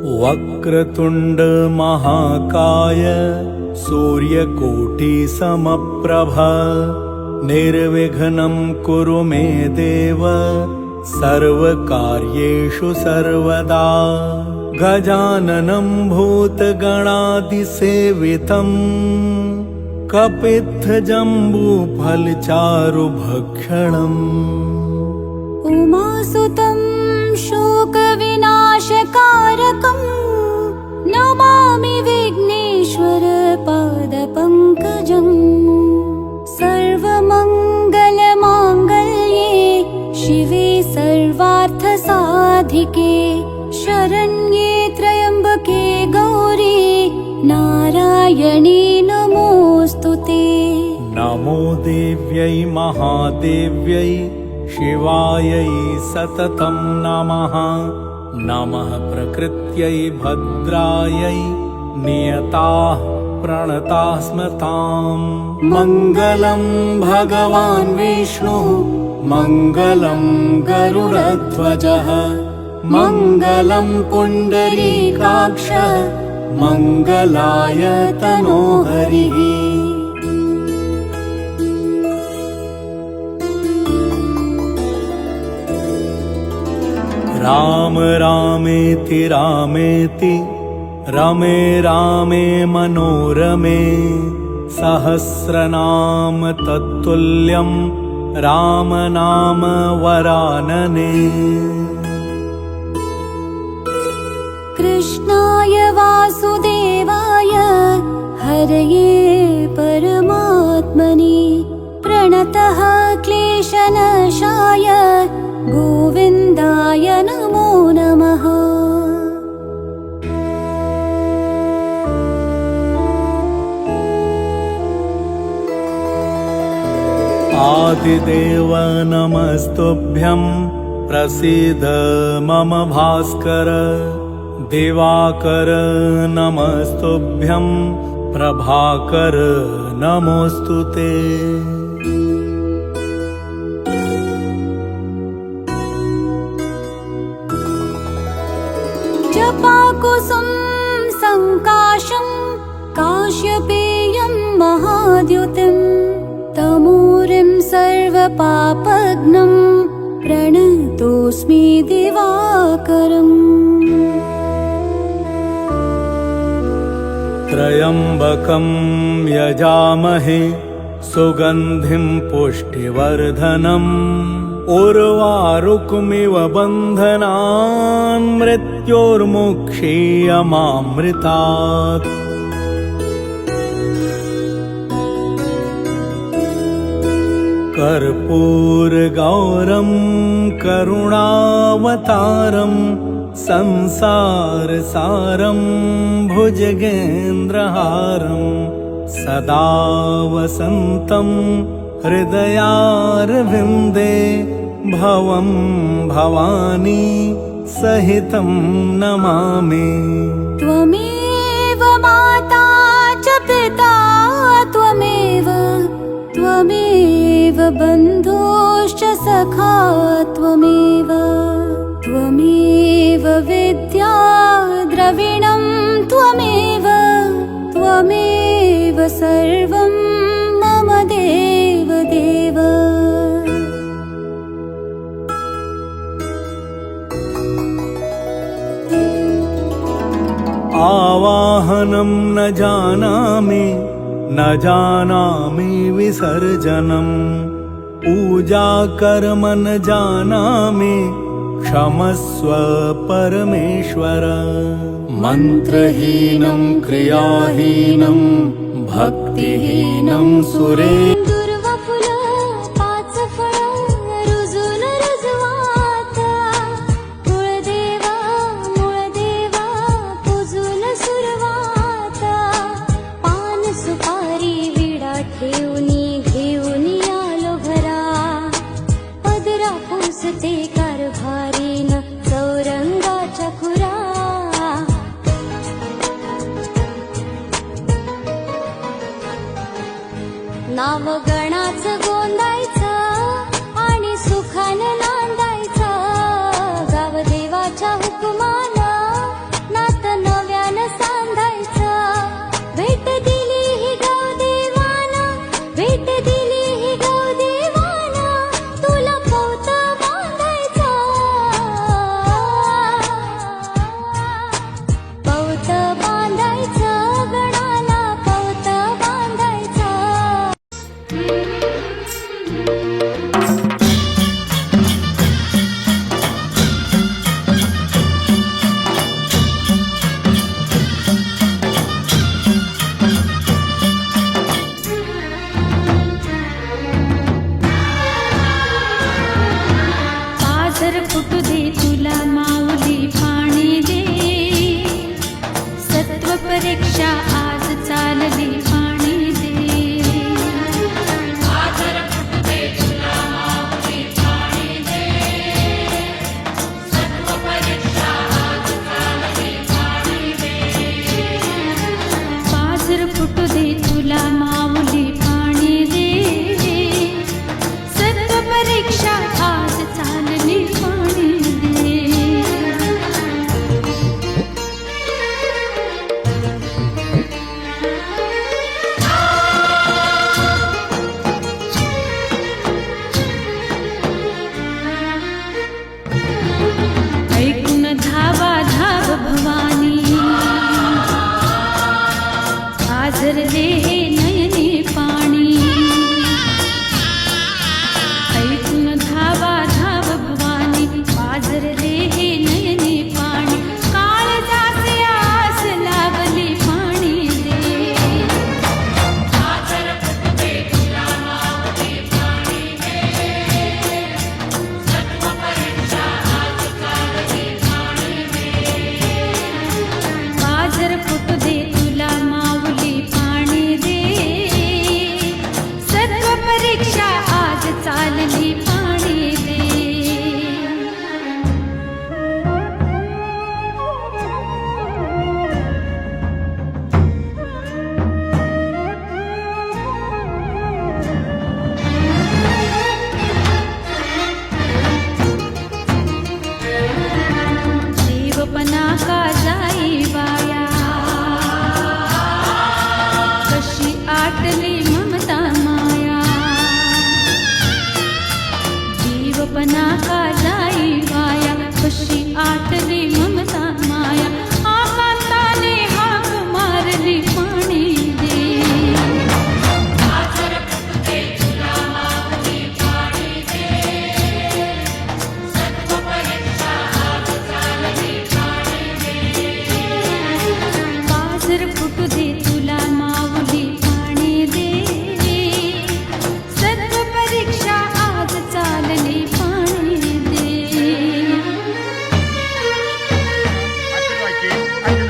वक्रतुंड महाकाय सूर्यकोटि समप्रभ निर्विघ्नं कुरु मे देव सर्वकार्येषु सर्वदा। गजाननं भूतगणादिसेवितं कपित्थजम्बूफलचारुभक्षणम् उमासुतं शोकविनाशकारकं नमामि विघ्नेश्वर पादपङ्कजम्। सर्वमङ्गलमाङ्गल्ये शिवे सर्वार्थसाधिके शरण्ये त्र्यम्बके गौरी नारायणी नमोऽस्तुते। नमो देव्यै महादेव्यै शिवायै सततं नमः। नमः प्रकृत्यै भद्रायै नियताः प्रणताः स्मताम्। मङ्गलं भगवान् विष्णुः मङ्गलं गरुडध्वजः मङ्गलं पुण्डरीकाक्षः मङ्गलाय तनोहरिः। राम रामेति रामेति रमे रामे मनोरमे सहस्रनाम तत्तुल्यं राम नाम वरानने। कृष्णाय वासुदेवाय हरये परमात्मने प्रणतः क्लेशनाशाय गोविन्दाय नमो नमः। आदिदेव नमस्तुभ्यं प्रसीद मम भास्कर। दिवाकर नमस्तुभ्यं प्रभाकर नमोऽस्तुते। जपाकुसुम संकाशं काश्यपेयं महाद्युतिं तमूरिं सर्वपापघ्नं प्रणतोऽस्मि दिवाकरम्। त्र्यम्बकं यजामहे सुगन्धिं पुष्टिवर्धनम् उर्वारुकमिव बन्धनान् मृत्योर्मुक्षीयमामृतात्। कर्पूरगौरं करुणावतारं संसारसारं भुजगेन्द्रहारं सदा वसन्तं हृदयारविन्दे भवं भवानी सहितं नमामि। त्वमेव माता च पिता त्वमेव बन्धुश्च सखा त्वमेव विद्या द्रविणं त्वमेव सर्वं मम देव देव। आवाहनं न जानामि विसर्जनं पूजा कर्म न जानामि क्षमस्व परमेश्वर। मन्त्रहीनं क्रियाहीनं भक्तिहीनं सुरे। नामगण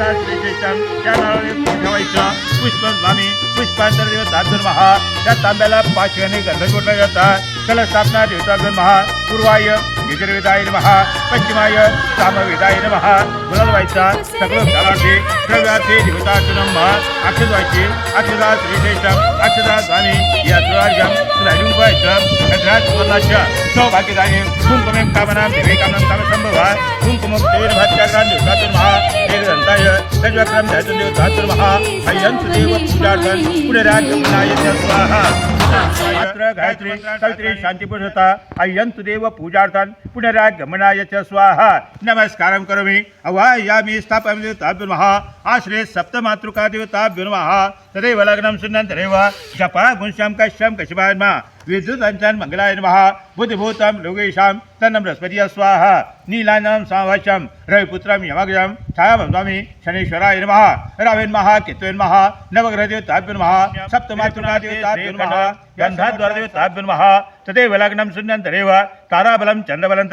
श्रेष्ठम त्या नावाने ठेवायचं पुष्पम स्वामी पुष्पांतर देवताभ्युन महा त्या तांब्याला 5 वेळाने गंध जोडला जातात कलस्थापना देवताभ्युन महा पूर्वाय यजुर्वेदाय नमः पश्चिमाय सामवेदाय नमः गुलाल व्हायचा सगळं कालार्थी द्रव्यार्थी देवताभ्युन नमः अक्षत व्हायची अक्षता श्रेष्ठम अक्षता स्वामी या सुरार्घ्यम सुधारून व्हायचं घटराज सुवर्णाच्या सौभाग्यदायी कुंकुमें कामनाम देवी कामनाम कामसंभवा कुंकुमोक्तेन भक्त्याग्राम देवताभ्युन महा एकदंताय तज्वक्रम दैतन देवताभ्युन महा अय्यंत देव पूजार्थन पुनरागमनाय स्वाहा मंत्र गायत्री सावित्री शांतिपुरुषता अय्यंतु देव पूजार्थन पुनरागमनाय च स्वाहा नमस्कारं करोमि अवायामि स्थापयामि देवताभ्युं महा आश्रये सप्तमातृका देवताभ्युं महा तदेव लग्नं सुन्नन्तरेव जपा गुंशं कश्यं कशिमान्मा विद्युतञ्चन मंगलाय नमः बुद्धिभूतं लोकेशां तन्नं बृहस्पतिः स्वाहा नीलानं सावशं रविपुत्रं यमग्रं छायां स्वामी शनीश्वराय नमः रावेन्मः केतवेन्मः नवग्रहदेवताभ्युं नमः सप्तमातृकादेवताभ्युं नमः गन्धाद्वारदेवताभ्युं नमः तदेव लग्नं सुन्नन्तरेव ताराबलं चन्द्रबलं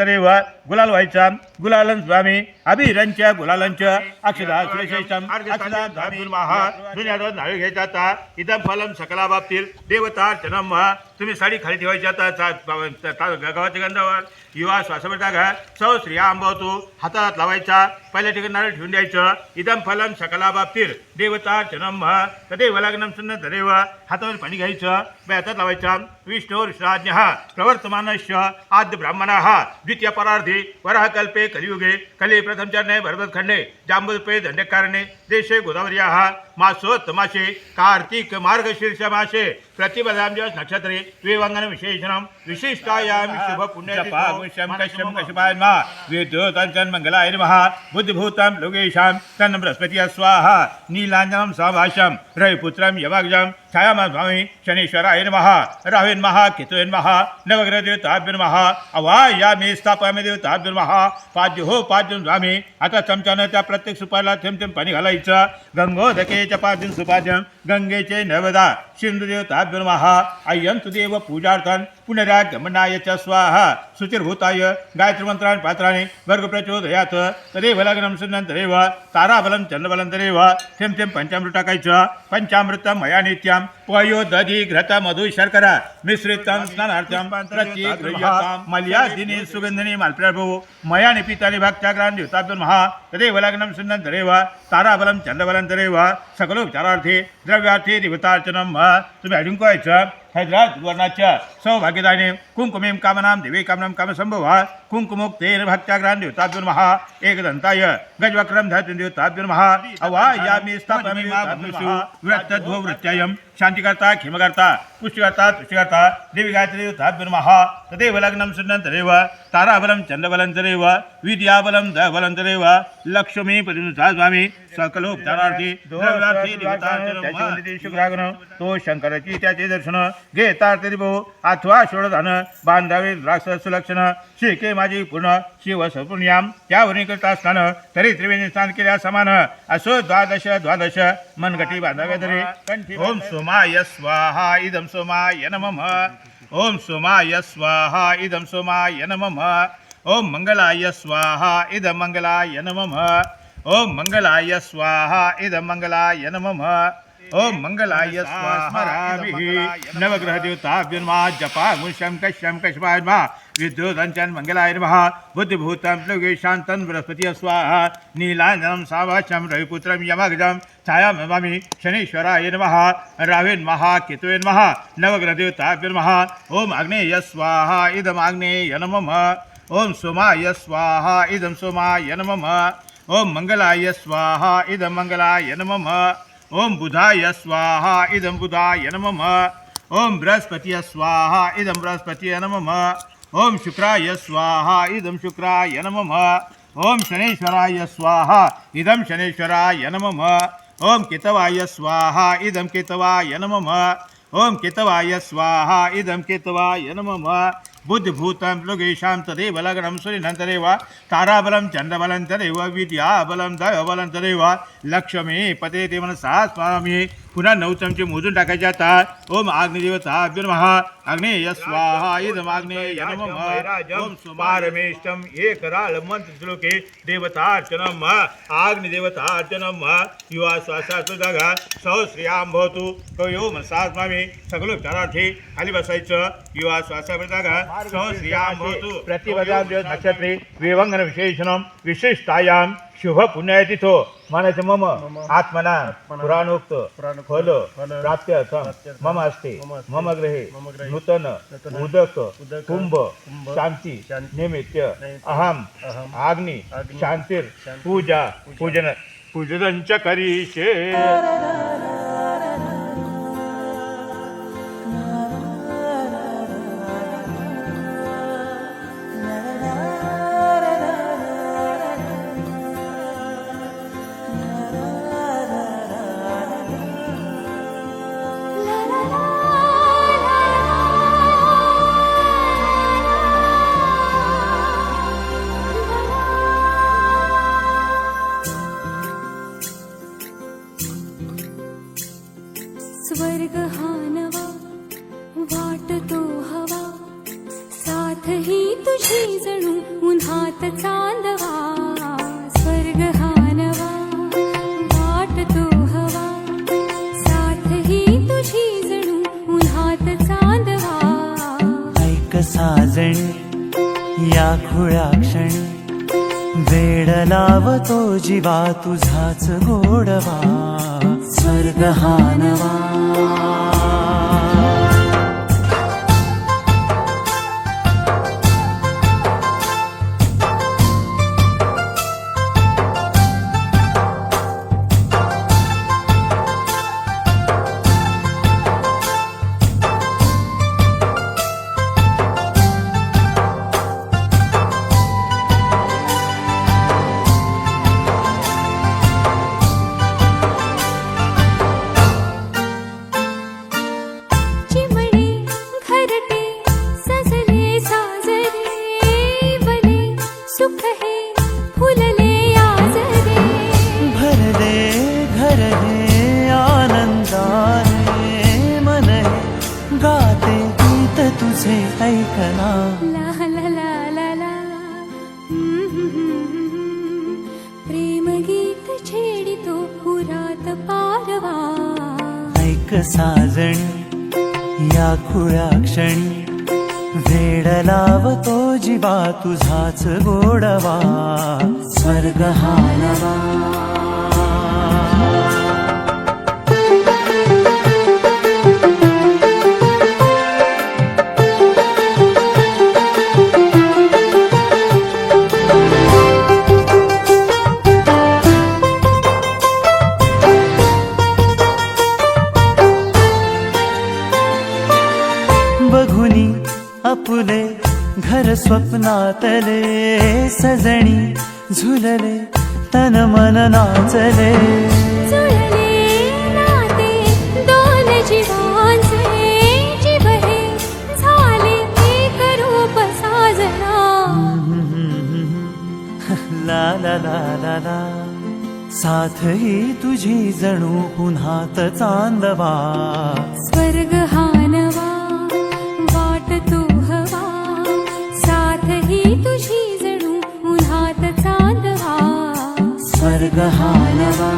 गुलाल व्हायचा गुलालन स्वामी अभिरंच गुलालंच अक्षदा श्रेष्ठम अक्षदा धामीर महा दुनियावर नावे घ्यायचा आता इदम फलम सकला बाबतीत देवतार्चनम तुम्ही साडी खाली ठेवायची आता गव्हाच्या गंधावर युवा श्वासावर घ्या सौ स्त्रिया आंबवतो हातात लावायचा पहिल्या ठिकाणी नारळ ठेवून द्यायचं इदम फलम सकला बाबतीत देवतार्चनम तदेव लग्नं सुन्नतरेव हातावर पाणी घ्यायचं हातात लावायचा विष्णुर्षाज्ञ प्रवर्तमानश्च आद्य ब्राह्मणाः द्वितीय परार्धी वरः कल्पे कलियुगे कली प्रथम चरणे भरतखंडे जांबुद्वे दंडकारणे देशे गोदावर्याः मासोत्तमासे कार्तिक मार्गशीर्ष मासे प्रतिपदां नक्षत्रे विवंगन विशेषणं विशिष्टायां शुभ पुण्यतिथौ कश्यपायन्मा विद्युतञ्चन मंगलाय नमः बुद्धिभूतं लोकेशां तन्नं बृहस्पतिः स्वाहा नीलाञ्जनं समाभाषं रविपुत्रं यमाग्रं छायां स्वामी शनीश्वराय नमः रावेन्मः केतवेन्मः नवग्रहदेवताभ्युं नमः अवायामि स्थापयामि देवताभ्युं नमः पाद्यं स्वामी आता चमच्यानं त्या प्रत्येक सुपाला थेंब थेंब पाणी घालायचं गंगोदके च पाद्यं सुपाद्यं गंगेचे नवदा सिंधुदेवताभ्युं नमः अय्यन्तु देव पूजार्थं पुनरागमनाय च स्वाहा शुचिर्भूताय गायत्रीमन्त्राणि पात्राणि वर्गप्रचोदयात् तदेव लग्नं सुन्नन्तरेव ताराबलं चन्द्रबलं तदेव थेंब थेंब पंचामृत टाकायचं पंचामृतं मया नित्यं वयो दधी घृत मधु शर्करा मिश्रितं स्नानार्थं प्रत्येक मल्यादिनी सुगंधिनी मालप्रभो मया निपितानि भक्त्याग्रां देवताभ्युं नमः तदेव लग्नं सुन्नन्तरेव ताराबलं चन्द्रबलं तदेव सकलोपचारार्थी द्रव्यार्थी देवतार्चनं तुम्ही अडून व्हायचं हैदराबाद वर्णाच्या सौभाग्यदायिनी कुंकुमें कामनां देवी कामनां कामसंभवा कुंकुमोक्तेन भक्त्याग्रां देवताभ्युं नमः एकदन्ताय गजवक्रं धरितं देवताभ्युं नमः अवायामि स्थापयामि वृत्तध्वो वृत्त्ययं शांतिकर्ता क्षेमकर्ता पुष्टिकर्ता तुष्टिकर्ता देवी गायत्री देवताभ्युं नमः तदेव लग्नं सुन्नन्तरेव ताराबलं चन्द्रबलं तदेव विद्याबलं दयबलं तदेव लक्ष्मी प्रतिनुषा स्वामी सकलोपचारार्थी द्रव्यार्थी देवतार्चनं तो शंकराची त्याचे दर्शन घेता तरी अथवा षोडधान बांधावे द्राक्ष सुलक्षण शिके माझी पूर्ण शिव सपुण्याम त्यावरून करता असताना तरी त्रिवेणी स्नान केल्या समान असो द्वादश मनगटी बांधावे तरी ओम सोमाय स्वाहा इदं सोमाय नमः ओम सोमाय स्वाहा इदं सोमाय नमः ओम मंगलाय स्वाहा इदं मंगलाय नमः ओम मंगलाय स्वाहा इदं मंगलाय नमः ओम मंगलाय स्वाहा नवग्रह देवताभ्युं नमः जपा गुंशं कश्यं कश्यपायन्मा विद्युतञ्चन मंगलाय नमः बुद्धिभूतं लोकेशान्तं बृहस्पतिः स्वाहा नीलाञ्जनं सावशं रविपुत्रं यमग्रं छायां नमामि शनीश्वराय नमः रावेन्मः केतवेन्मः नवग्रहदेवताभ्युं नमः ओम आग्नेय स्वाहा इदम् आग्नेय नमः ओम सोमाय स्वाहा इदं सोमाय नमः ओम मंगलाय स्वाहा इदं मंगलाय नमः ओम बुधाय स्वाहा इदं बुधाय नमः ओम बृहस्पतिः स्वाहा इदं बृहस्पतिः नमः ओम शुक्राय स्वाहा इदं शुक्राय नमः ओम शनेश्वराय स्वाहा इदं शनेश्वराय नमः ओम केतवाय स्वाहा इदं केतवाय नमः ओम केतवाय स्वाहा इदं केतवाय नमः बुद्धिभूतं लोकेशां तदेव लग्नं सूर्यनन्तरेव ताराबलं चन्द्रबलं तदेव विद्याबलं दयबलं तदेव लक्ष्मी पतेति मनसा स्मरामि पुन्हा 9 चमचे मोजून टाकायचे आता. ओम अग्निदेवताभ्यो नमः. अग्नेय स्वाहा इदमाग्नेय नमः. ओम सुमारमेष्टम एकराळ मंत्र श्लोके देवतार्चनम अग्निदेवतार्चनम युवा श्वासात जागा सहस्रियां भवतु कयो मनसास्मामी सगलोपचारार्थी खाली बसायचं. युवा श्वासावर जागा सहस्रियां भवतु प्रतिपदाभ्यो नक्षत्रे विवंगन विशेषणम विशिष्टायां शुभ पुण्यतिथो मानाचे मम आत्मना पुराणोक्त फल प्राप्त्यर्थम मम अस्ते मम गृहे नूतन उदक कुंभ शांती निमित्य अहम अग्नि शांतिर पूजा पूजन च करिष्ये. स्वर्ग हा नवा वाटतो हवा साथ ही तुझी जणू उन्हात चांदवा. स्वर्ग हा नवा वाटतो हवा साथ ही तुझी जणू उन्हात चांदवा. ऐक साजणी या खुळ्या क्षणी वेड लावतो जीवा तुझाच गोडवा. स्वर्ग हा नवा ऐकना ला ला ला ला ला प्रेम गीत छेडितो पुरात पारवा. ऐक साजणी या खुळ्या क्षणी वेड लावतो जीवा तुझाच गोडवा. स्वर्ग हा नवा बघुनी आपुले घर स्वप्नातले सजणी झुलले तन मन नाचले. जुळले नाते दोन जीवांचे जीव हे झाले एक रूप साजना. ला ला ला ला ला साथ ही तुझी जणू पुन्हात चांदवा. स्वर्ग हा नवा वाटतो हवा साथ ही तुझी जणू उन्हात चांदवा. स्वर्ग हा नवा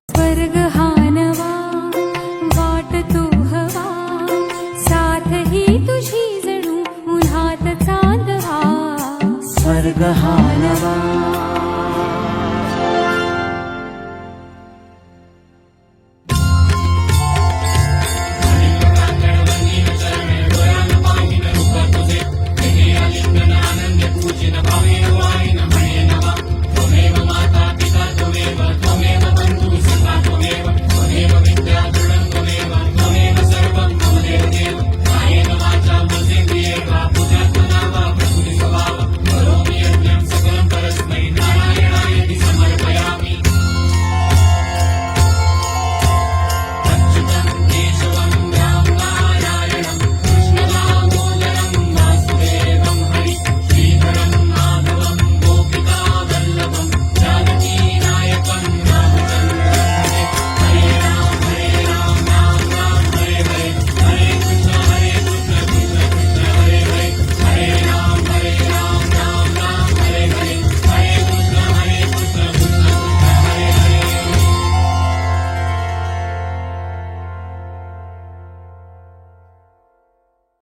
स्वर्ग हा नवा वाटतो हवा साथ ही तुझी जणू उन्हात चांदवा. स्वर्ग हा नवा